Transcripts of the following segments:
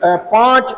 5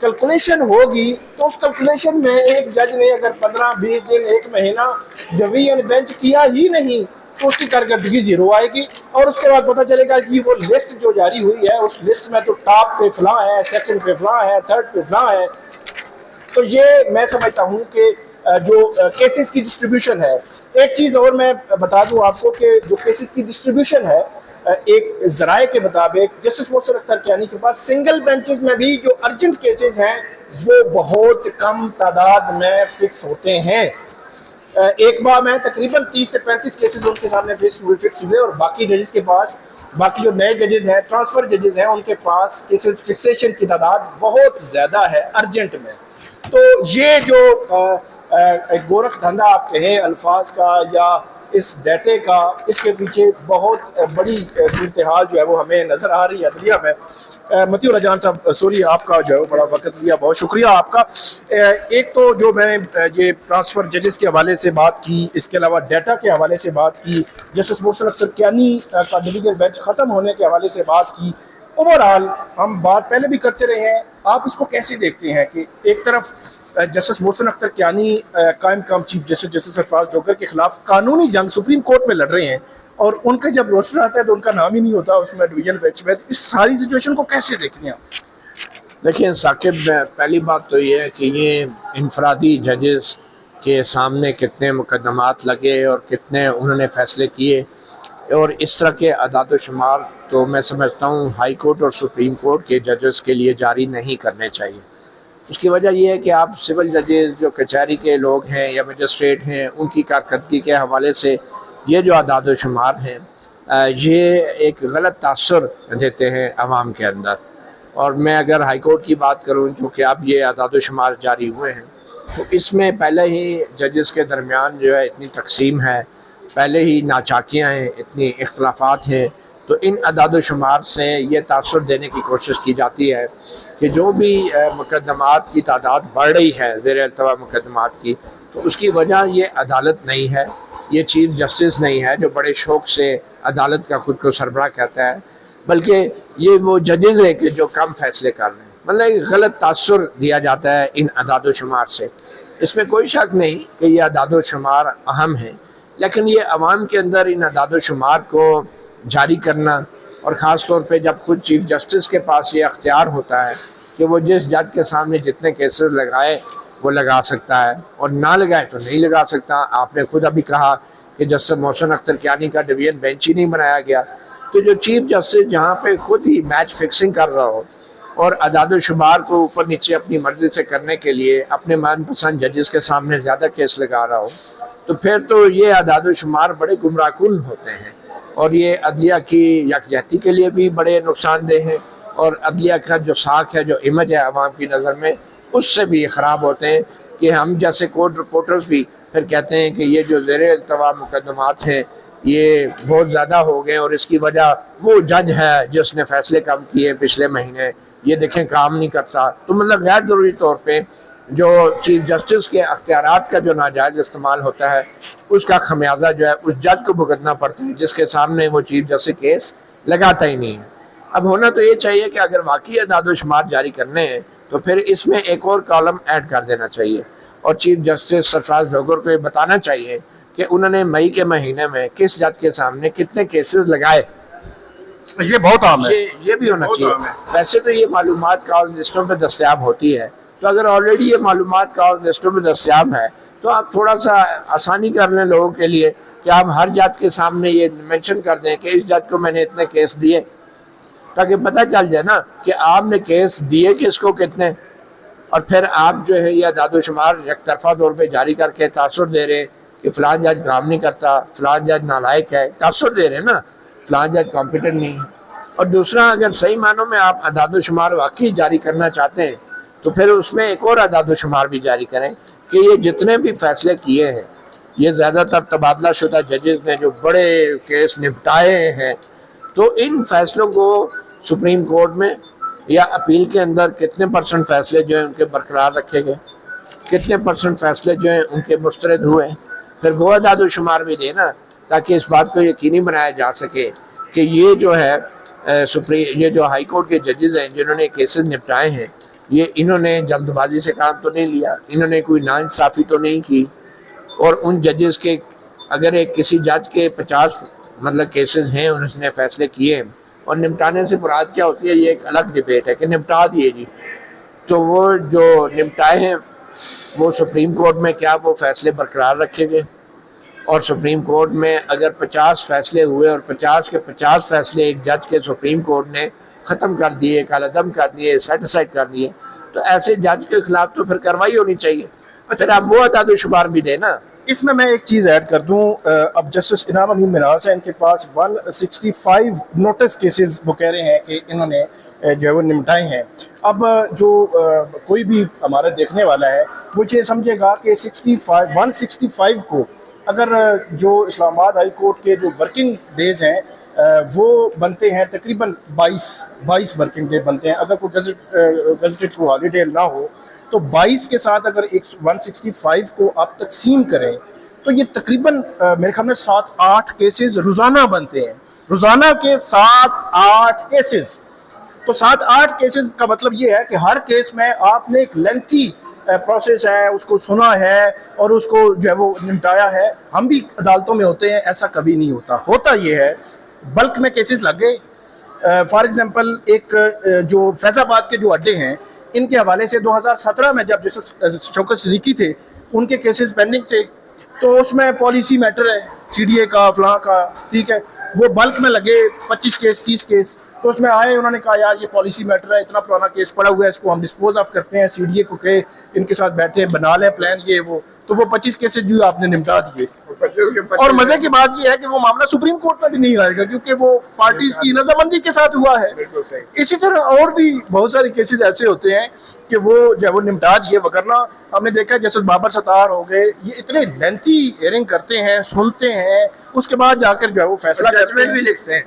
calculation ہوگی تو اس calculation میں ایک جج نے اگر 15-20 دن 1 مہینہ ڈویژن بینچ کیا ہی نہیں تو اس کی کارکردگی زیرو آئے گی، اور اس کے بعد پتہ چلے گا کہ وہ لسٹ جو جاری ہوئی ہے اس لسٹ میں تو ٹاپ پہ فلاں ہے، سیکنڈ پہ فلاں ہے، تھرڈ پہ فلاں ہے۔ تو یہ میں سمجھتا ہوں کہ جو کیسز کی ڈسٹریبیوشن ہے، ایک چیز اور میں بتا دوں آپ کو کہ جو کیسز کی ڈسٹریبیوشن ہے، ایک ذرائع کے مطابق جسٹس محسن اختر کیانی کے پاس سنگل بینچز میں بھی جو ارجنٹ کیسز ہیں وہ بہت کم تعداد میں فکس ہوتے ہیں۔ ایک ماہ میں تقریباً 30 سے 35 کیسز ان کے سامنے فکس ہوئے، اور باقی ججز کے پاس، باقی جو نئے ججز ہیں، ٹرانسفر ججز ہیں، ان کے پاس کیسز فکسیشن کی تعداد بہت زیادہ ہے ارجنٹ میں۔ تو یہ جو گورکھ دھندا آپ کہیں الفاظ کا یا اس ڈیٹے کا، اس کے پیچھے بہت بڑی صورتحال جو ہے وہ ہمیں نظر آ رہی ہے عدلیہ میں۔ متی اللہ جان صاحب سوری آپ کا جو ہے بڑا وقت لیا، بہت شکریہ آپ کا۔ ایک تو جو میں نے یہ ٹرانسفر ججز کے حوالے سے بات کی، اس کے علاوہ ڈیٹا کے حوالے سے بات کی، جسٹس محسن اختر کیانی کا ڈویژن بینچ ختم ہونے کے حوالے سے بات کی، اوورآل ہم بات پہلے بھی کرتے رہے ہیں، آپ اس کو کیسے دیکھتے ہیں کہ ایک طرف جسٹس محسن اختر کیانی قائم مقام چیف جسٹس جسٹس سرفراز جوگر کے خلاف قانونی جنگ سپریم کورٹ میں لڑ رہے ہیں، اور ان کا جب روسٹر آتا ہے تو ان کا نام ہی نہیں ہوتا اس میں ڈویژن بینچ میں، اس ساری سچویشن کو کیسے دیکھتے ہیں آپ؟ دیکھیں ثاقب، پہلی بات تو یہ ہے کہ یہ انفرادی ججز کے سامنے کتنے مقدمات لگے اور کتنے انہوں نے فیصلے کیے، اور اس طرح کے اعداد و شمار تو میں سمجھتا ہوں ہائی کورٹ اور سپریم کورٹ کے ججز کے لیے جاری نہیں کرنے چاہیے۔ اس کی وجہ یہ ہے کہ آپ سول ججز جو کچہری کے لوگ ہیں یا مجسٹریٹ ہیں، ان کی کارکردگی کے حوالے سے یہ جو اعداد و شمار ہیں یہ ایک غلط تاثر دیتے ہیں عوام کے اندر۔ اور میں اگر ہائی کورٹ کی بات کروں جو کہ اب یہ اعداد و شمار جاری ہوئے ہیں، تو اس میں پہلے ہی ججز کے درمیان جو ہے اتنی تقسیم ہے، پہلے ہی ناچاکیاں ہیں، اتنی اختلافات ہیں، تو ان اعداد و شمار سے یہ تاثر دینے کی کوشش کی جاتی ہے کہ جو بھی مقدمات کی تعداد بڑھ رہی ہے، زیر التوا مقدمات کی، تو اس کی وجہ یہ عدالت نہیں ہے، یہ چیف جسٹس نہیں ہے جو بڑے شوق سے عدالت کا خود کو سربراہ کہتا ہے، بلکہ یہ وہ ججز ہیں کہ جو کم فیصلے کر رہے ہیں۔ مطلب ایک غلط تاثر دیا جاتا ہے ان اعداد و شمار سے۔ اس میں کوئی شک نہیں کہ یہ اعداد و شمار اہم ہیں، لیکن یہ عوام کے اندر ان اعداد و شمار کو جاری کرنا، اور خاص طور پہ جب خود چیف جسٹس کے پاس یہ اختیار ہوتا ہے کہ وہ جس جج کے سامنے جتنے کیسز لگائے وہ لگا سکتا ہے، اور نہ لگائے تو نہیں لگا سکتا۔ آپ نے خود ابھی کہا کہ جسٹس محسن اختر کیانی کا ڈویژن بینچ ہی نہیں بنایا گیا، تو جو چیف جسٹس جہاں پہ خود ہی میچ فکسنگ کر رہا ہو اور اعداد و شمار کو اوپر نیچے اپنی مرضی سے کرنے کے لیے اپنے من پسند ججز کے سامنے زیادہ کیس لگا رہا ہو، تو پھر تو یہ اعداد و شمار بڑے گمراہ کن ہوتے ہیں، اور یہ عدلیہ کی یکجہتی کے لیے بھی بڑے نقصان دہ ہیں، اور عدلیہ کا جو ساکھ ہے، جو امیج ہے عوام کی نظر میں، اس سے بھی خراب ہوتے ہیں کہ ہم جیسے کورٹ رپورٹرز بھی پھر کہتے ہیں کہ یہ جو زیر التوا مقدمات ہیں یہ بہت زیادہ ہو گئے، اور اس کی وجہ وہ جج ہے جس نے فیصلے کم کیے پچھلے مہینے، یہ دیکھیں کام نہیں کرتا۔ تو مطلب غیر ضروری طور پہ جو چیف جسٹس کے اختیارات کا جو ناجائز استعمال ہوتا ہے، اس کا خمیازہ جو ہے اس جج کو بھگتنا پڑتا ہے جس کے سامنے وہ چیف جسٹس کیس لگاتا ہی نہیں ہے۔ اب ہونا تو یہ چاہیے کہ اگر واقعی اعداد و شمار جاری کرنے ہیں تو پھر اس میں ایک اور کالم ایڈ کر دینا چاہیے، اور چیف جسٹس سرفراز جوگر کو یہ بتانا چاہیے کہ انہوں نے مئی کے مہینے میں کس جج کے سامنے کتنے کیسز لگائے۔ یہ بہت عام ہے، یہ بھی ہونا چاہیے۔ ویسے تو یہ معلومات کاز لسٹوں پہ دستیاب ہوتی ہے، تو اگر آلریڈی یہ معلومات کاز لسٹوں پہ دستیاب ہے تو آپ تھوڑا سا آسانی کر لیں لوگوں کے لیے کہ آپ ہر جج کے سامنے یہ مینشن کر دیں کہ اس جج کو میں نے اتنے کیس دیے، تاکہ پتہ چل جائے نا کہ آپ نے کیس دیے کس کو کتنے، اور پھر آپ جو ہے یہ اعداد و شمار یک طرفہ طور پہ جاری کر کے تاثر دے رہے کہ فلاں جج کام نہیں کرتا، فلاں جج نالائق ہے، تاثر دے رہے نا، فلاں جج کمپیٹنٹ نہیں ہے۔ اور دوسرا، اگر صحیح معنوں میں آپ اعداد و شمار واقعی جاری کرنا چاہتے ہیں تو پھر اس میں ایک اور اعداد و شمار بھی جاری کریں کہ یہ جتنے بھی فیصلے کیے ہیں، یہ زیادہ تر تبادلہ شدہ ججز نے جو بڑے کیس نپٹائے ہیں، تو ان فیصلوں کو سپریم کورٹ میں یا اپیل کے اندر کتنے پرسنٹ فیصلے جو ہیں ان کے برقرار رکھے گئے، کتنے پرسنٹ فیصلے جو ہیں ان کے مسترد ہوئے، پھر وہ اعداد و شمار بھی دیں نا، تاکہ اس بات کو یقینی بنایا جا سکے کہ یہ جو ہے یہ جو ہائی کورٹ کے ججز ہیں جنہوں نے کیسز نپٹائے ہیں، یہ انہوں نے جلد بازی سے کام تو نہیں لیا، انہوں نے کوئی ناانصافی تو نہیں کی، اور ان ججز کے اگر ایک کسی جج کے 50 مطلب کیسز ہیں انہوں نے فیصلے کیے، اور نمٹانے سے مراد کیا ہوتی ہے یہ ایک الگ ڈبیٹ ہے کہ نمٹا دیے جی، تو وہ جو نمٹائے ہیں وہ سپریم کورٹ میں کیا وہ فیصلے برقرار رکھے گئے، اور سپریم کورٹ میں اگر 50 فیصلے ہوئے اور 50 کے 50 فیصلے ایک جج کے سپریم کورٹ نے ختم کر دیے، کالعدم کر دیے، سیٹیسفائڈ کر دیے، تو ایسے جج کے خلاف تو پھر کارروائی ہونی چاہیے۔ اچھا آپ وہ اعداد و شمار بھی دیں نا۔ اس میں ایک چیز ایڈ کر دوں، اب جسٹس انعام امین منہاس ہیں، ان کے پاس 165 نوٹس کیسز وہ کہہ رہے ہیں کہ انہوں نے جو ہے وہ نمٹائے ہیں۔ اب جو کوئی بھی ہمارا دیکھنے والا ہے وہ یہ سمجھے گا کہ 165 کو اگر جو اسلام آباد ہائی کورٹ کے جو ورکنگ ڈیز ہیں وہ بنتے ہیں تقریباً 22 ورکنگ ڈے بنتے ہیں، اگر کوئی گزٹڈ کو ہالیڈے نہ ہو تو 22 کے ساتھ اگر 165 کو آپ تقسیم کریں تو یہ تقریباً میرے خیال میں 7-8 کیسز روزانہ بنتے ہیں، روزانہ کے 7-8 کیسز۔ تو 7-8 کیسز کا مطلب یہ ہے کہ ہر کیس میں آپ نے ایک لینتھی پروسیس ہے اس کو سنا ہے اور اس کو جو ہے وہ نمٹایا ہے۔ ہم بھی عدالتوں میں ہوتے ہیں، ایسا کبھی نہیں ہوتا یہ ہے بلک میں کیسز لگے۔ فار ایگزامپل ایک جو فیض آباد کے جو اڈے ہیں ان کے حوالے سے 2017 میں جب جسٹس شوکت صدیقی تھے ان کے کیسز پینڈنگ تھے، تو اس میں پالیسی میٹر ہے سی ڈی اے کا فلاں کا، ٹھیک ہے، وہ بلک میں لگے 25 کیس 30 کیس، تو اس میں آئے انہوں نے کہا یار یہ پالیسی میٹر ہے، اتنا پرانا کیس پڑا ہوا ہے، اس کو ہم ڈسپوز آف کرتے ہیں، سی ڈی اے کو کہ ان کے ساتھ بیٹھے بنا لیں پلان یہ وہ، تو وہ 25 کیسز جو آپ نے نمٹا دیے۔ اور مزے کی بات یہ ہے کہ وہ معاملہ سپریم کورٹ میں بھی نہیں آئے گا کیونکہ وہ پارٹیز کی رضامندی کے ساتھ ہوا ہے۔ اسی طرح اور بھی بہت سارے کیسز ایسے ہوتے ہیں کہ وہ جب وہ نمٹا دیے، وگرنہ ہم نے دیکھا جیسے بابر ستار ہو گئے، یہ اتنے لینتھی ہیئرنگ کرتے ہیں، سنتے ہیں، اس کے بعد جا کر جو ہے وہ فیصلہ ججمنٹ بھی لکھتے ہیں،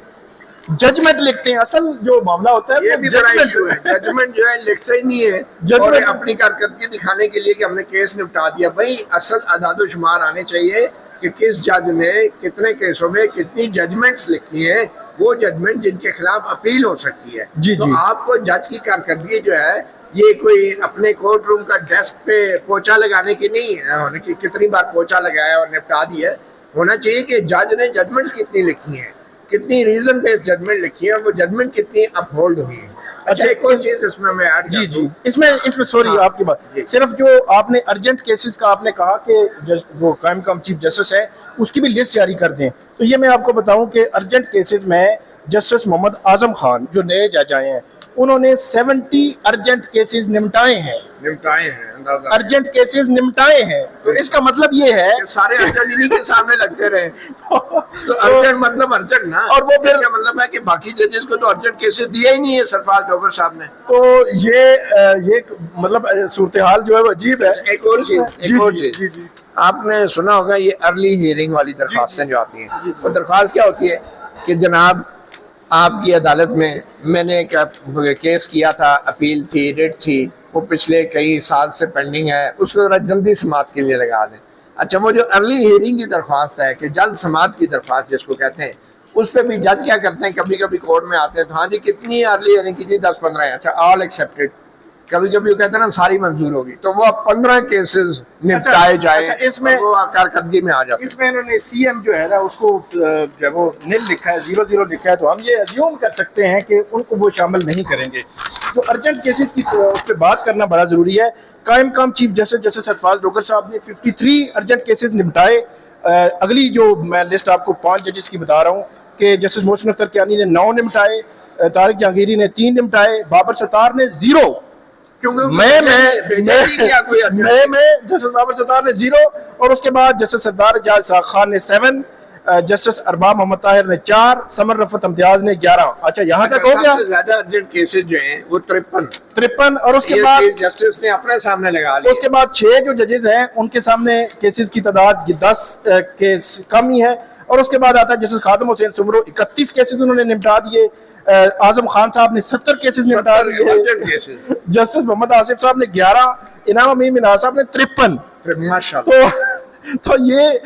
ججمنٹ لکھتے ہیں۔ اصل جو معاملہ ہوتا ہے یہ بھی بڑا ایشو ہے، ججمنٹ جو ہے لکھتا ہی نہیں ہے، اور اپنی کارکردگی دکھانے کے لیے کہ ہم نے کیس نپٹا دیا۔ بھائی اصل اعداد و شمار آنے چاہیے کہ کس جج نے کتنے کیسوں میں کتنی ججمنٹس لکھی ہیں، وہ ججمنٹ جن کے خلاف اپیل ہو سکتی ہے۔ تو آپ کو جج کی کارکردگی جو ہے یہ کوئی اپنے کورٹ روم کا ڈیسک پہ پوچھا لگانے کی نہیں ہے کہ کتنی بار پوچھا لگایا اور نپٹا دیا، ہونا چاہیے کہ جج نے ججمنٹس کتنی لکھی ہیں، کتنی ریزن بیس ججمنٹ لکھی ہے، اور وہ ججمنٹ کتنی اپ ہولڈ ہوئی ہے۔ اچھا ایک اور چیز اس میں ایڈ جی اس میں سوری آپ کی بات، صرف جو آپ نے ارجنٹ کیسز کا آپ نے کہا کہ وہ قائم مقام چیف جسٹس ہے اس کی بھی لسٹ جاری کر دیں، تو یہ میں آپ کو بتاؤں کہ ارجنٹ کیسز میں جسٹس محمد اعظم خان جو نئے جج آئے ہیں انہوں نے 70 ارجنٹ کیسز نمٹائے ہیں، ارجنٹ کیسز نمٹائے ہیں۔ تو اس کا مطلب یہ ہے سارے ارجنٹ انہی کے سامنے لگتے رہے، تو ارجنٹ مطلب ارجنٹ نا، اور وہ پھر مطلب ہے کہ باقی ججز کو تو ارجنٹ کیسز دیا ہی نہیں ہے سرفراز جوہر صاحب نے۔ تو یہ مطلب صورتحال جو ہے وہ عجیب ہے۔ ایک اور چیز آپ نے سنا ہوگا یہ ارلی ہیئرنگ والی درخواستیں جو آتی ہیں، وہ درخواست کیا ہوتی ہے کہ جناب آپ کی عدالت میں نے ایک کیس کیا تھا، اپیل تھی، ریٹ تھی، وہ پچھلے کئی سال سے پینڈنگ ہے، اس کو ذرا جلدی سماعت کے لیے لگا دیں۔ اچھا وہ جو ارلی ہیئرنگ کی درخواست ہے کہ جلد سماعت کی درخواست جس کو کہتے ہیں، اس پہ بھی جج کیا کرتے ہیں، کبھی کبھی کورٹ میں آتے ہیں تو ہاں جی کتنی ارلی ہیئرنگ کی جی 10-15 ہے، اچھا آل ایکسیپٹڈ، کبھی کبھی وہ کہتے ہیں نا ساری منظور ہوگی، تو وہ 15 کیسز نپٹائے جائیں، اس میں وہ کارکردگی میں آ جاتے ہیں۔ اس میں انہوں نے سی ایم جو ہے نا اس کو جب وہ نل لکھا ہے 00 لکھا ہے، تو ہم یہ ایزیوم کر سکتے ہیں کہ ان کو وہ شامل نہیں کریں گے۔ جو ارجنٹ کیسز کی اس پہ بات کرنا بڑا ضروری ہے۔ قائم مقام چیف جسٹس سرفراز ڈوگر صاحب نے 53 ارجنٹ کیسز نمٹائے۔ اگلی جو میں لسٹ آپ کو 5 ججز کی بتا رہا ہوں کہ جسٹس محسن اختر کیانی نے 9 نمٹائے، طارق جہانگیری نے 3 نمٹائے، بابر ستار نے 0، میں جسٹس بابر ستار نے 0، اور اس کے بعد جسٹس سردار اعجاز اسحاق خان نے 7، جسٹس ارباب محمد طاہر نے 4، سمر رفعت امتیاز نے 11۔ اچھا یہاں تک ہو گیا۔ سب سے زیادہ ارجنٹ کیسز جو ہیں وہ 53، اور اس کے بعد جسٹس نے اپنے سامنے لگا لیا۔ اس کے بعد 6 جو ججز ہیں ان کے سامنے کیسز کی تعداد 10 کیس کم ہی ہے، اور اس کے بعد آتا ہے جسٹس خادم حسین سمرو 31 کیسز انہوں نے نمٹا دیے، اعظم خان صاحب نے 70 کیسز نمٹا دیے، جسٹس محمد آصف صاحب نے 11، انعام امین منہاس صاحب نے 53۔ تو یہ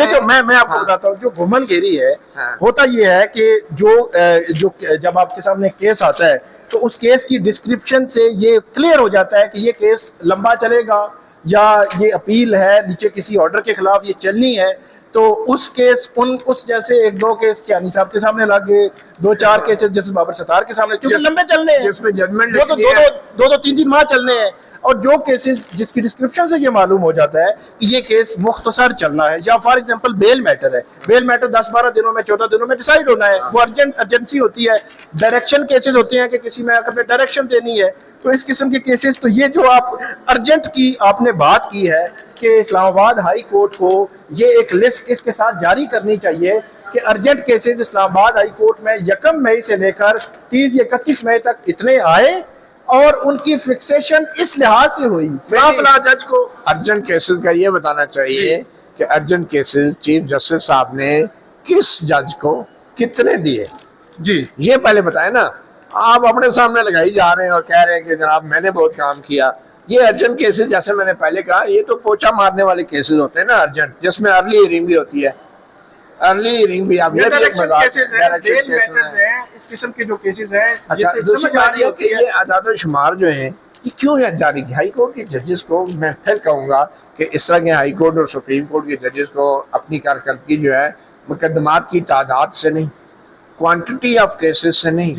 جو میں آپ کو بتاتا ہوں جو گھومن گیری ہے، ہوتا یہ ہے کہ جو جب آپ کے سامنے کیس آتا ہے تو اس کیس کی ڈسکرپشن سے یہ کلیئر ہو جاتا ہے کہ یہ کیس لمبا چلے گا یا یہ اپیل ہے نیچے کسی آرڈر کے خلاف یہ چلنی ہے. تو اس کیس اس جیسے ایک دو کیس کیانی صاحب کے سامنے لگے, دو چار کیسز جیسے بابر ستار کے سامنے, کیونکہ لمبے چلنے ہیں, جس میں ججمنٹ دو تین ماہ چلنے ہیں, اور جو کیسز جس کی ڈسکرپشن سے یہ معلوم ہو جاتا ہے کہ یہ کیس مختصر چلنا ہے, یا فار ایگزامپل بیل میٹر ہے, بیل میٹر 10-12 دنوں میں 14 دنوں میں ڈیسائیڈ ہونا ہے, وہ ارجنسی ہوتی ہے. ڈائریکشن کیسز ہوتے ہیں کہ کسی میں اپنے ڈائریکشن دینی ہے, تو اس قسم کے کیسز. تو یہ جو آپ ارجنٹ کی آپ نے بات کی ہے کہ اسلام آباد ہائی کورٹ کو یہ ایک لسٹ اس کے ساتھ جاری کرنی چاہیے کہ ارجنٹ کیسز اسلام آباد ہائی کورٹ میں 1 مئی سے لے کر 30 یا 31 مئی تک اتنے آئے, اور ان کی فکسیشن اس لحاظ سے ہوئی. فلاں جج کو ارجنٹ کیسز کا یہ بتانا چاہیے کہ ارجنٹ کیسز چیف جسٹس صاحب نے کس جج کو کتنے دیے, جی یہ پہلے بتائیں نا. آپ اپنے سامنے لگائی جا رہے ہیں اور کہہ رہے ہیں کہ جناب میں نے بہت کام کیا. یہ ارجنٹ کیسز جیسے میں نے پہلے کہا, یہ تو پوچھا مارنے والے کیسز ہوتے ہیں نا ارجنٹ, جس میں ارلی ہیئرنگ بھی ہوتی ہے. ارلی ہیئرنگ بھی آپ اس قسم کے جو کیسز ہیں. دوسری بات یہ کہ یہ اعداد و شمار جو ہیں یہ کیوں ہے جاری کی ہائی کورٹ کے ججز کو. میں پھر کہوں گا کہ اس طرح کے ہائی کورٹ اور سپریم کورٹ کے ججز کو اپنی کارکردگی جو ہے مقدمات کی تعداد سے نہیں, کوانٹٹی آف کیسز سے نہیں,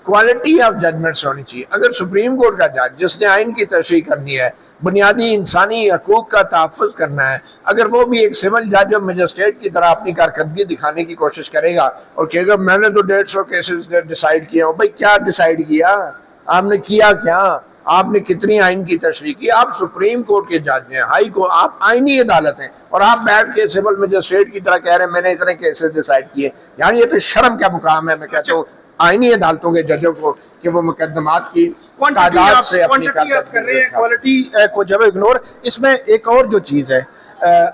کوالٹی آف ججمنٹس ہونی چاہیے. اگر سپریم کورٹ کا جج جس نے آئین کی تشریح کرنی ہے, بنیادی انسانی حقوق کا تحفظ کرنا ہے, اگر وہ بھی ایک سول جج اور مجسٹریٹ کی طرح اپنی کارکردگی دکھانے کی کوشش کرے گا اور کہے گا میں نے تو 150 کیسز ڈیسائیڈ کیا ہوں, بھائی کیا ڈیسائیڈ کیا آپ نے, کیا کیا آپ نے, کتنی آئین کی تشریح کی. آپ سپریم کورٹ کے جج ہیں, ہائی کورٹ, آپ آئینی عدالت ہیں, اور آپ بیٹھ کے سول مجسٹریٹ کی طرح کہہ رہے ہیں میں نے اتنے کیسز ڈیسائیڈ کیے. یعنی یہ تو شرم کا مقام ہے. میں کہتا ہوں آئینی عدالتوں کے ججوں کو کہ وہ مقدمات کی تعداد سے اپنی کوالٹی کو جب اگنور. اس میں ایک اور جو چیز ہے,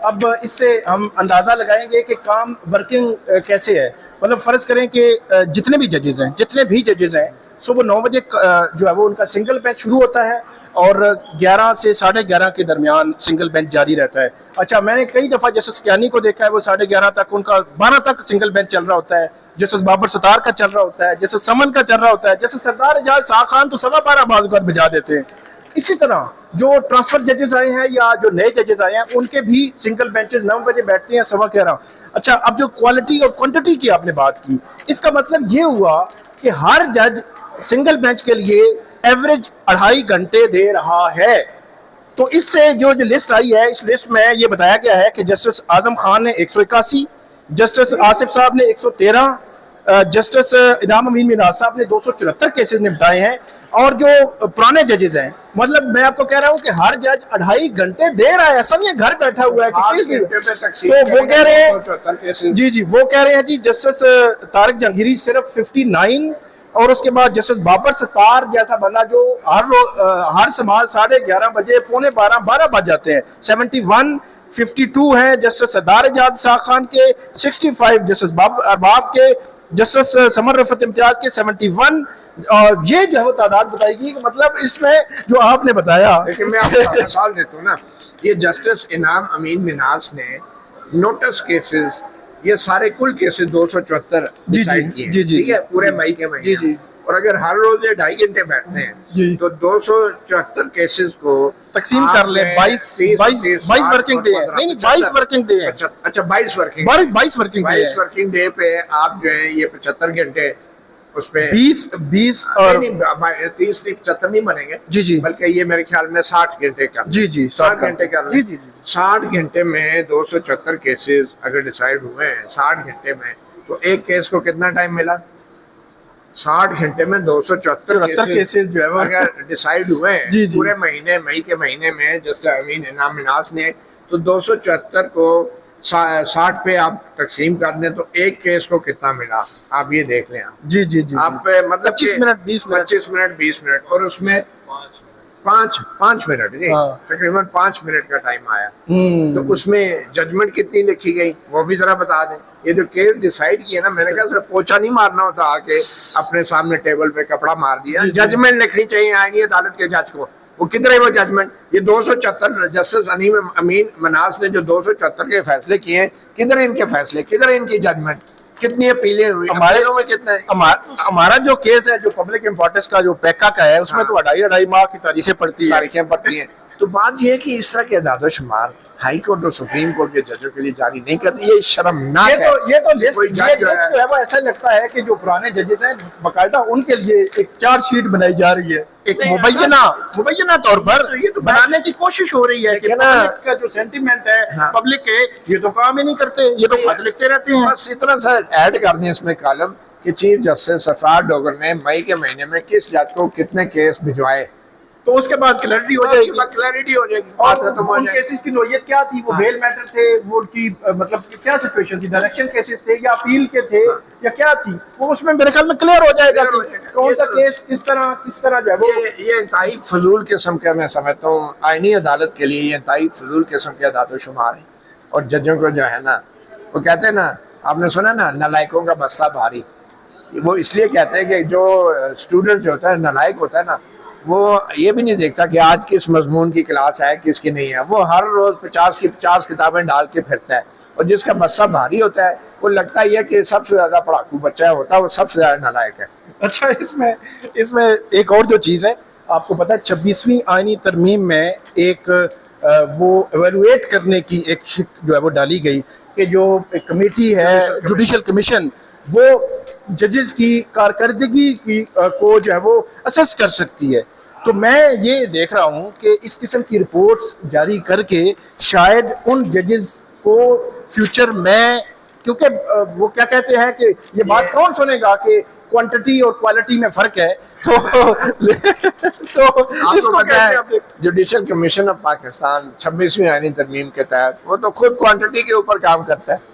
اب اس سے ہم اندازہ لگائیں گے کہ کام ورکنگ کیسے ہے. مطلب فرض کریں کہ جتنے بھی ججز ہیں صبح 9 بجے جو ہے وہ ان کا سنگل بینچ شروع ہوتا ہے, اور 11 سے 11:30 کے درمیان سنگل بینچ جاری رہتا ہے. اچھا, میں نے کئی دفعہ جسٹس کیانی کو دیکھا ہے, وہ 11:30 تک, ان کا 12 تک سنگل بینچ چل رہا ہوتا ہے. جسٹس بابر ستار کا چل رہا ہوتا ہے, جسٹس سمن کا چل رہا ہوتا ہے, جسٹس سردار اعجاز شاہ خان تو 12:15 بعض اوقات بجا دیتے ہیں. اسی طرح جو ٹرانسفر ججز آئے ہیں یا جو نئے ججز آئے ہیں ان کے بھی سنگل بینچز 9 بجے بیٹھتے ہیں 11:15. اچھا, اب جو کوالٹی اور کوانٹٹی کی آپ نے بات کی, اس کا مطلب یہ ہوا کہ ہر جج سنگل بینچ کے لیے ایوریج 2.5 گھنٹے دے رہا ہے. تو اس سے جو لسٹ آئی ہے, اس لسٹ میں یہ بتایا گیا ہے کہ جسٹس اعظم خان نے 181, جسٹس آصف صاحب نے 113, جسٹس انعام امین مناز صاحب نے 274 کیسز نمٹائے ہیں. اور جو پرانے ججز ہیں, مطلب میں آپ کو کہہ رہا ہوں کہ ہر جج 2.5 گھنٹے دے رہا ہے. ایسا نہیں ہے گھر بیٹھا ہوا ہے کہ تو وہ کہہ رہے ہیں جی وہ کہہ رہے ہیں جی جسٹس طارق جہانگیری صرف 59, اور اس کے بعد جسٹس بابر ستار جیسا بندہ جو ہر سماج 11:30 بجے 11:45 بج جاتے ہیں 71, 52 ہیں جسٹس سردار اعجاز شاہ خان کے 65, جسٹس ارباب کے, جسٹس سمر رفعت امتیاز کے 71. اور یہ جو ہے وہ تعداد بتائی گی کہ مطلب اس میں جو آپ نے بتایا. لیکن میں آپ کو مثال دیتا ہوں نا, یہ جسٹس انعام امین مناز نے نوٹس کیسز یہ سارے کل کیسز 274 ڈیسائیڈ کیے ہیں, ٹھیک ہے, پورے مئی کے مہینے. اور اگر ہر روز یہ 2.5 گھنٹے بیٹھتے ہیں تو 274 کیسز کو تقسیم کر لیں 22 ورکنگ ڈے ہے. نہیں 22 ورکنگ ڈے ہے. اچھا 22 ورکنگ ڈے پہ آپ جو ہے یہ 75 گھنٹے اس پہ 20 اور 30 75 نہیں بنیں گے جی, بلکہ یہ میرے خیال میں 60 گھنٹے کا 60 گھنٹے کا 60 گھنٹے میں 274 کیسز اگر ڈیسائیڈ ہوئے ہیں 60 گھنٹے میں, تو ایک کیس کو کتنا ٹائم ملا؟ 60 گھنٹے میں 274 کیسز جو ہے اگر ڈیسائیڈ ہوئے ہیں پورے مہینے مئی کے مہینے میں جسٹس امین انعام مناز نے, تو 274 کو 60 پہ آپ تقسیم کر دیں تو ایک کیس کو کتنا ملا آپ یہ دیکھ لیں. جی آپ مطلب 25 منٹ 20 منٹ, اور اس میں 5 منٹ تقریباً 5 منٹ کا ٹائم آیا. تو اس میں ججمنٹ کتنی لکھی گئی وہ بھی ذرا بتا دیں. یہ جو کیس ڈیسائیڈ کیا نا, میں نے کہا صرف پوچھا نہیں مارنا ہوتا آ کے اپنے سامنے ٹیبل پہ کپڑا مار دیا. ججمنٹ لکھنی چاہیے آئینی عدالت کے جج کو. وہ کدھر ہے وہ ججمنٹ؟ یہ 274 جسٹس امین مناز نے جو 274 کے فیصلے کیے ہیں, کدھر ان کے فیصلے, کدھر ان کی ججمنٹ؟ کتنی اپیلیں ہوئی, ہمارے میں کتنا ہے. ہمارا جو کیس ہے جو پبلک امپورٹنس کا جو پیکا کا ہے اس میں تو 2.5 ماہ کی تاریخیں پڑتی ہیں. تو بات یہ ہے کہ اس طرح کے اعداد و شمار ہائی کورٹ اور سپریم کورٹ کے ججوں کے لیے جاری نہیں کرتی, یہ شرمناک ہے. یہ تو لسٹ جو ہے وہ ایسا لگتا ہے کہ جو پرانے ججز ہیں باقاعدہ ان کے لیے ایک چارج شیٹ بنائی جا رہی ہے, ایک مبینہ طور پر بنانے کی کوشش ہو رہی ہے کہ پبلک کا جو سینٹیمنٹ ہے پبلک کے, یہ تو کام ہی نہیں کرتے, یہ تو خط لکھتے رہتے ہیں. بس اتنا سا ایڈ کر دیں اس میں کالم کہ چیف جسٹس سرفراز ڈوگر نے مئی کے مہینے میں کس جج کو کتنے کیس بھجوائے, تو اس کے بعد کلیئرٹی ہو جائے گی. کلیئرٹی ہو جائے گی. اور ان کیسز کی نوعیت کیا تھی, وہ بیل میٹر تھے, وہ ان کی مطلب کیا سچویشن تھی, ڈائریکشن کیسز تھے یا اپیل کے تھے یا کیا تھی, وہ اس میں میرے خیال میں کلیئر ہو جائے گا کہ کون سا کیس کس طرح جو ہے. یہ انتہائی فضول قسم کا میں سمجھتا ہوں آئینی عدالت کے لیے یہ انتہائی فضول قسم کے اعداد و شمار ہیں. اور ججوں کو جو ہے نا وہ کہتے ہیں نا, آپ نے سنا نا نالائکوں کا بستہ بھاری, وہ اس لیے کہتے ہیں کہ جو اسٹوڈنٹ جو ہوتا ہے نالائک ہوتا ہے نا, وہ یہ بھی نہیں دیکھتا کہ آج کس مضمون کی کلاس ہے کس کی نہیں ہے, وہ ہر روز 50 کی 50 کتابیں ڈال کے پھرتا ہے. اور جس کا بستہ بھاری ہوتا ہے وہ لگتا ہی ہے کہ سب سے زیادہ پڑھاکو بچہ ہوتا ہے, وہ سب سے زیادہ نالائک ہے. اچھا, اس میں ایک اور جو چیز ہے, آپ کو پتا ہے 26ویں آئینی ترمیم میں ایک وہ ایویلویٹ کرنے کی ایک جو ہے وہ ڈالی گئی کہ جو ایک کمیٹی ہے جوڈیشل کمیشن, وہ ججز کی کارکردگی کی کو جو ہے وہ اسیس کر سکتی ہے. تو میں یہ دیکھ رہا ہوں کہ اس قسم کی رپورٹس جاری کر کے شاید ان ججز کو فیوچر میں, کیونکہ وہ کیا کہتے ہیں کہ یہ بات کون سنے گا کہ کوانٹٹی اور کوالٹی میں فرق ہے, تو اس کو کہتے ہیں جوڈیشل کمیشن آف پاکستان 26ویں آئینی ترمیم کے تحت وہ تو خود کوانٹٹی کے اوپر کام کرتا ہے.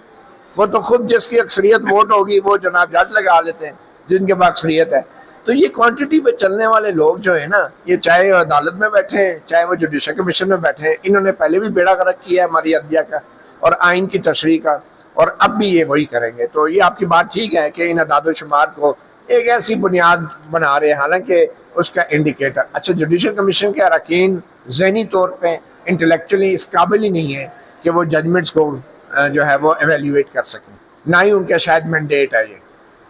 وہ تو خود جس کی اکثریت ووٹ ہوگی وہ جناب جج لگا لیتے ہیں جن کے پاس اکثریت ہے. تو یہ کوانٹٹی پہ چلنے والے لوگ جو ہیں نا, یہ چاہے عدالت میں بیٹھے ہیں چاہے وہ جوڈیشل کمیشن میں بیٹھے ہیں, انہوں نے پہلے بھی بیڑا غرق کیا ہے ہماری عدلیہ کا اور آئین کی تشریح کا, اور اب بھی یہ وہی کریں گے. تو یہ آپ کی بات ٹھیک ہے کہ ان اعداد و شمار کو ایک ایسی بنیاد بنا رہے ہیں, حالانکہ اس کا انڈیکیٹر اچھا جوڈیشل کمیشن کے اراکین ذہنی طور پہ انٹلیکچولی اس قابل ہی نہیں ہے کہ وہ ججمنٹس کو جو ہے وہ ایویلیویٹ کر سکیں, نہ ہی ان کا شاید مینڈیٹ ہے یہ.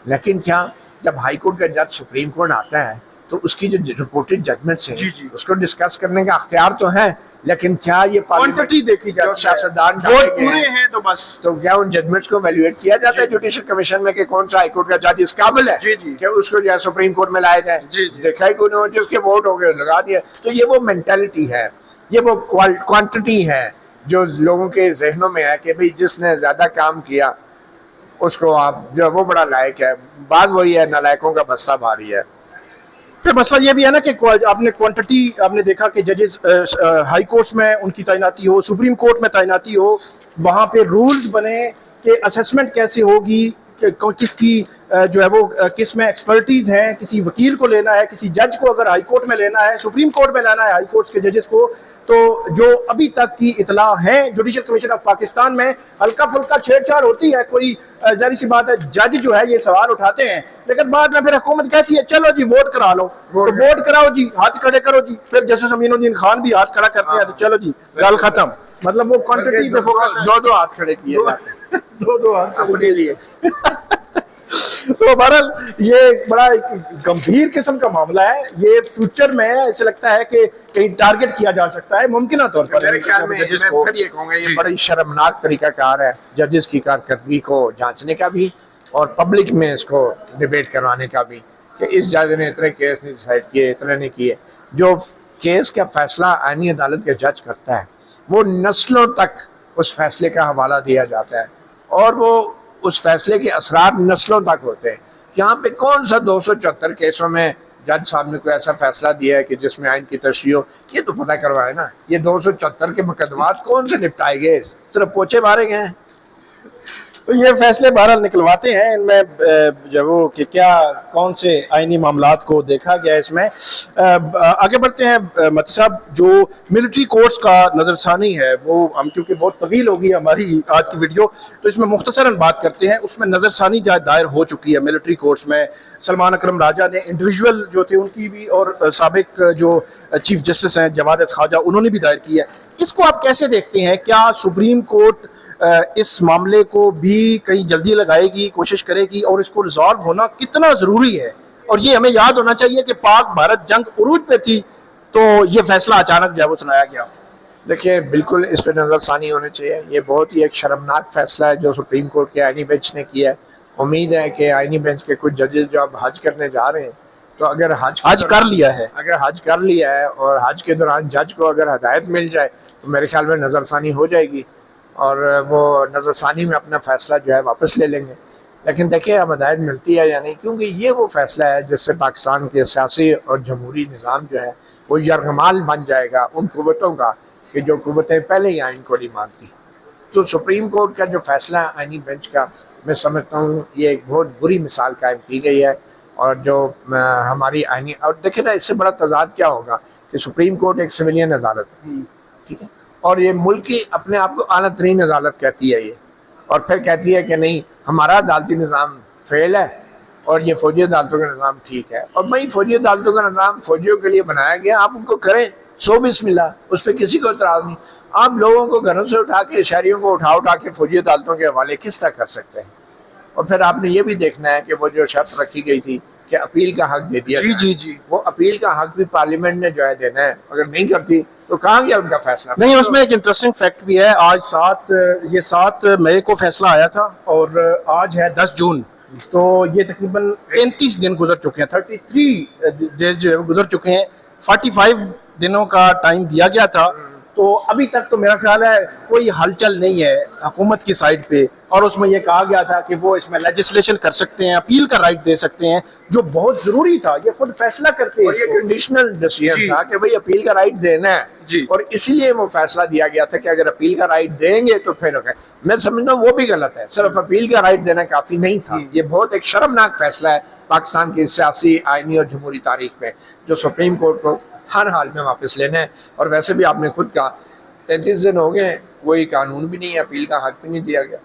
لیکن کیا جب ہائی کورٹ کا جج سپریم کورٹ آتا ہے تو اس کی جو رپورٹڈ ججمنٹس ہیں اس کو ڈسکس کرنے کا اختیار تو ہے, لیکن کیا یہ کوانٹٹی دیکھی جاتی ہے, سیاستدان پورے ہیں تو بس, تو کیا ان ججمنٹس کو ایویلویٹ کیا جاتا ہے جوڈیشل کمیشن میں کہ کون سا ہائی کورٹ کا جج اس قابل ہے کہ اس کو جو ہے سپریم کورٹ میں لایا جائے؟ دیکھا ہی کوئی نہیں, جس کے ووٹ ہو گئے لگا دیا. تو یہ وہ مینٹلٹی ہے, یہ وہ کوانٹٹی ہے جو لوگوں کے ذہنوں میں ہے کہ بھئی جس نے زیادہ کام کیا اس کو آپ جو وہ بڑا لائق ہے. بات وہی ہے نالائکوں کا بستہ بھاری ہے. پھر مسئلہ یہ بھی ہے نا کہ آپ نے کوانٹٹی آپ نے دیکھا کہ ججز ہائی کورٹس میں ان کی تعیناتی ہو, سپریم کورٹ میں تعیناتی ہو, وہاں پہ رولز بنے کہ اسیسمنٹ کیسے ہوگی, کس کی جو ہے وہ کس میں ایکسپرٹیز ہیں, کسی وکیل کو لینا ہے, کسی جج کو اگر ہائی کورٹ میں لینا ہے, سپریم کورٹ میں لانا ہے ہائی کورٹس کے ججز کو. تو جو ابھی تک کی اطلاع ہے جوڈیشل کمیشن آف پاکستان میں ہلکا پھلکا چھیڑ چھاڑ ہوتی ہے, کوئی ظاہر سی بات ہے جج جو ہے یہ سوال اٹھاتے ہیں, لیکن بعد میں پھر حکومت کہتی ہے چلو جی ووٹ کرا لو, تو ووٹ کراؤ جی, ہاتھ کھڑے کرو جی, پھر جسٹس امین الدین خان بھی ہاتھ کھڑا کرتے ہیں تو چلو جی گل ختم. مطلب وہ کوانٹٹی پہ فوکس, دو ہاتھ کھڑے کیے جاتے ہیں, دو ہاتھ اپنے لیے. تو بہرحال یہ بڑا ایک گمبھیر قسم کا معاملہ ہے. یہ فیوچر میں ایسے لگتا ہے کہ کہیں ٹارگٹ کیا جا سکتا ہے ممکنہ طور پر. میرے خیال میں پھر یہ کہوں گا یہ بڑی شرمناک طریقہ کار ہے ججز کی کارکردگی کو جانچنے کا بھی اور پبلک میں اس کو ڈیبیٹ کروانے کا بھی, کہ اس جج نے اتنے کیس نہیں ڈیسائیڈ کیے, اتنے نہیں کیے. جو کیس کا فیصلہ آئینی عدالت کے جج کرتا ہے وہ نسلوں تک اس فیصلے کا حوالہ دیا جاتا ہے اور وہ اس فیصلے کے اثرات نسلوں تک ہوتے ہیں. یہاں پہ کون سا 274 کیسوں میں جج صاحب نے کوئی ایسا فیصلہ دیا ہے کہ جس میں آئین کی تشریح ہو, یہ تو پتہ کروائے نا. یہ 274 کے مقدمات کون سے نپٹائے گئے, صرف پوچھے مارے گئے ہیں. تو یہ فیصلے بہرحال نکلواتے ہیں ان میں جو وہ کہ کیا کون سے آئینی معاملات کو دیکھا گیا اس میں. آگے بڑھتے ہیں متی صاحب, جو ملٹری کورٹس کا نظر ثانی ہے وہ ہم کیونکہ بہت طویل ہوگی ہماری آج کی ویڈیو, تو اس میں مختصراً بات کرتے ہیں. اس میں نظر ثانی دائر ہو چکی ہے ملٹری کورٹس میں. سلمان اکرم راجہ نے انڈیویجول جو تھے ان کی بھی, اور سابق جو چیف جسٹس ہیں جواد خواجہ انہوں نے بھی دائر کی ہے. اس کو آپ کیسے دیکھتے ہیں؟ کیا سپریم کورٹ اس معاملے کو بھی کہیں جلدی لگائے گی, کوشش کرے گی, اور اس کو ریزالو ہونا کتنا ضروری ہے. اور یہ ہمیں یاد ہونا چاہیے کہ پاک بھارت جنگ عروج پہ تھی تو یہ فیصلہ اچانک جو ہے وہ سنایا گیا. دیکھیے بالکل اس پہ نظر ثانی ہونی چاہیے. یہ بہت ہی ایک شرمناک فیصلہ ہے جو سپریم کورٹ کے آئینی بینچ نے کیا ہے. امید ہے کہ آئینی بینچ کے کچھ ججز جو اب حج کرنے جا رہے ہیں, تو اگر حج کر لیا ہے, اگر حج کر لیا ہے اور حج کے دوران جج کو اگر ہدایت مل جائے تو میرے خیال میں نظر ثانی ہو جائے گی اور وہ نظر ثانی میں اپنا فیصلہ جو ہے واپس لے لیں گے. لیکن دیکھیں اب ہدایت ملتی ہے یا نہیں, کیونکہ یہ وہ فیصلہ ہے جس سے پاکستان کے سیاسی اور جمہوری نظام جو ہے وہ یرغمال بن جائے گا ان قوتوں کا کہ جو قوتیں پہلے ہی آئین کو نہیں مانتی. تو سپریم کورٹ کا جو فیصلہ ہے آئینی بینچ کا, میں سمجھتا ہوں یہ ایک بہت بری مثال قائم کی گئی ہے. اور جو ہماری آئینی, اور دیکھیں نا اس سے بڑا تضاد کیا ہوگا کہ سپریم کورٹ ایک سویلین عدالت ہے, ٹھیک ہے, اور یہ ملک کی اپنے آپ کو اعلیٰ ترین عدالت کہتی ہے یہ, اور پھر کہتی ہے کہ نہیں ہمارا عدالتی نظام فیل ہے اور یہ فوجی عدالتوں کا نظام ٹھیک ہے. اور بھائی فوجی عدالتوں کا نظام فوجیوں کے لیے بنایا گیا, آپ ان کو کریں, سو بسم اللہ, اس پہ کسی کو اعتراض نہیں. آپ لوگوں کو گھروں سے اٹھا کے, شہریوں کو اٹھا کے فوجی عدالتوں کے حوالے کس طرح کر سکتے ہیں؟ اور پھر آپ نے یہ بھی دیکھنا ہے کہ وہ جو شرط رکھی گئی تھی کہ اپیل کا حق دے دیا جی وہ اپیل کا حق بھی پارلیمنٹ نے جو ہے دینا ہے. اگر نہیں کرتی تو کہاں گیا ان کا فیصلہ؟ نہیں, اس میں ایک انٹرسٹنگ فیکٹ بھی ہے. آج 7 مئی کو فیصلہ آیا تھا اور آج ہے 10 جون, تو یہ تقریباً 35 دن گزر چکے ہیں, 33 ڈیز جو ہے گزر چکے ہیں. 45 دنوں کا ٹائم دیا گیا تھا, تو ابھی تک تو میرا خیال ہے کوئی ہلچل نہیں ہے حکومت کی سائڈ پہ. اور اس میں یہ کہا گیا تھا کہ وہ اس میں لیجسلیشن کر سکتے ہیں, اپیل کا رائٹ دے سکتے ہیں, جو بہت ضروری تھا. یہ خود فیصلہ کرتے ہیں, اور یہ کنڈیشنل ڈیسیژن تھا کہ بھئی اپیل کا رائٹ دینا ہے, اور اسی لیے وہ فیصلہ دیا گیا تھا کہ اگر اپیل کا رائٹ دیں گے تو پھر میں سمجھتا ہوں وہ بھی غلط ہے. صرف اپیل کا رائٹ دینا کافی نہیں تھا. یہ بہت ایک شرمناک فیصلہ ہے پاکستان کی سیاسی, آئینی اور جمہوری تاریخ میں, جو سپریم کورٹ کو ہر حال میں واپس لینا ہے. اور ویسے بھی آپ نے خود کہا 33 دن ہو گئے, کوئی قانون بھی نہیں ہے, اپیل کا حق بھی نہیں دیا گیا.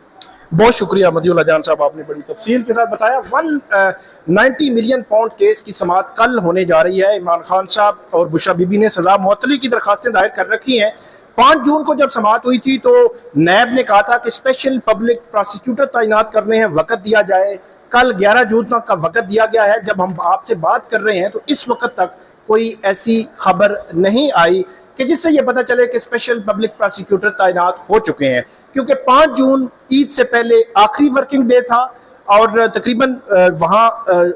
بہت شکریہ مدی اللہ جان صاحب, آپ نے بڑی تفصیل کے ساتھ بتایا. 190 ملین پاؤنڈ کیس کی سماعت کل ہونے جا رہی ہے. عمران خان صاحب اور بشرا بی بی نے سزا معطلی کی درخواستیں دائر کر رکھی ہیں. 5 جون کو جب سماعت ہوئی تھی تو نیب نے کہا تھا کہ اسپیشل پبلک پراسیکیوٹر تعینات کرنے ہیں, وقت دیا جائے. کل 11 جون تک کا وقت دیا گیا ہے. جب ہم آپ سے بات کر رہے ہیں تو اس وقت تک کوئی ایسی خبر نہیں آئی کہ جس سے یہ پتہ چلے کہ اسپیشل پبلک پراسیکیوٹر تعینات ہو چکے ہیں, کیونکہ 5 جون عید سے پہلے آخری ورکنگ ڈے تھا, اور تقریباً وہاں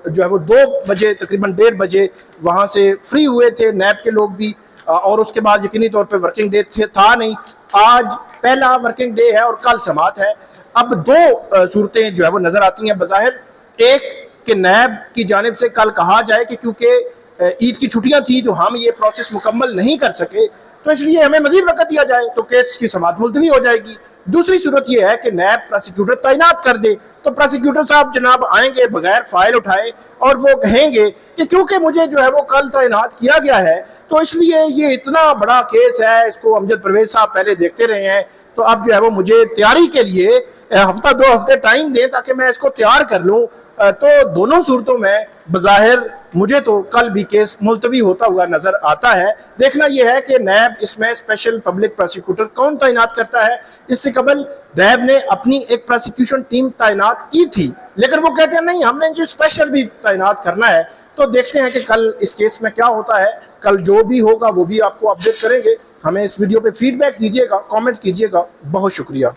جو ہے وہ 2 بجے, تقریباً 1:30 بجے وہاں سے فری ہوئے تھے نیب کے لوگ بھی, اور اس کے بعد یقینی طور پہ ورکنگ ڈے تھا نہیں. آج پہلا ورکنگ ڈے ہے اور کل سماعت ہے. اب 2 صورتیں جو ہے وہ نظر آتی ہیں بظاہر. ایک کہ نیب کی جانب سے کل کہا جائے کہ کیونکہ عید کی چھٹیاں تھیں تو ہم یہ پروسیس مکمل نہیں کر سکے, تو اس لیے ہمیں مزید وقت دیا جائے, تو کیس کی سماعت ملتوی ہو جائے گی. دوسری صورت یہ ہے کہ نیب پراسیکیوٹر تعینات کر دے, تو پراسیکیوٹر صاحب جناب آئیں گے بغیر فائل اٹھائے اور وہ کہیں گے کہ کیونکہ مجھے جو ہے وہ کل تعینات کیا گیا ہے تو اس لیے یہ اتنا بڑا کیس ہے, اس کو امجد پرویز صاحب پہلے دیکھتے رہے ہیں, تو اب جو ہے وہ مجھے تیاری کے لیے ہفتہ 2 ہفتے ٹائم دیں تاکہ میں اس کو تیار کر لوں. تو دونوں صورتوں میں بظاہر مجھے تو کل بھی کیس ملتوی ہوتا ہوا نظر آتا ہے. دیکھنا یہ ہے کہ نیب اس میں اسپیشل پبلک پراسیکیوٹر کون تعینات کرتا ہے. اس سے قبل نیب نے اپنی ایک پراسیکیوشن ٹیم تعینات کی تھی, لیکن وہ کہتے ہیں نہیں ہم نے جو اسپیشل بھی تعینات کرنا ہے. تو دیکھتے ہیں کہ کل اس کیس میں کیا ہوتا ہے. کل جو بھی ہوگا وہ بھی آپ کو اپڈیٹ کریں گے. ہمیں اس ویڈیو پہ فیڈ بیک دیجیے گا, کامنٹ کیجیے گا. بہت شکریہ.